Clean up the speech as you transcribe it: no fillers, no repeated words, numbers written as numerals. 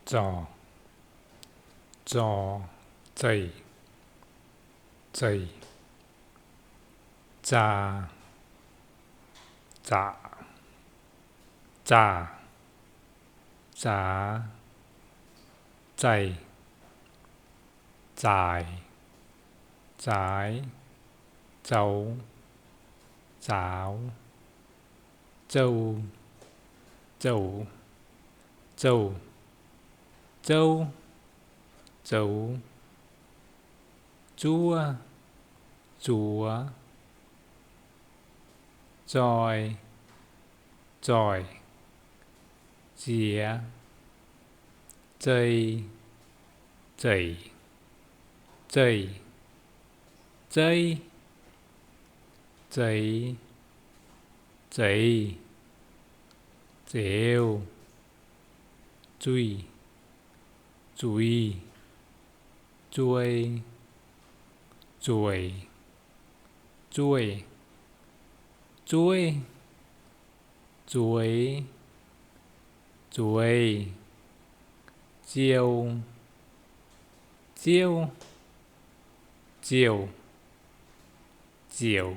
trò trò chảy chảy trà chả trà chả chảy trải trái cháu cháo trâu chậu trâu trâu chấu chúa chúa chòi chòi chía chây chảy chây chây chấy chấy chéo chui chui chuối chuối chuối chuối chuối chuối chiêu chiêu chiều chiều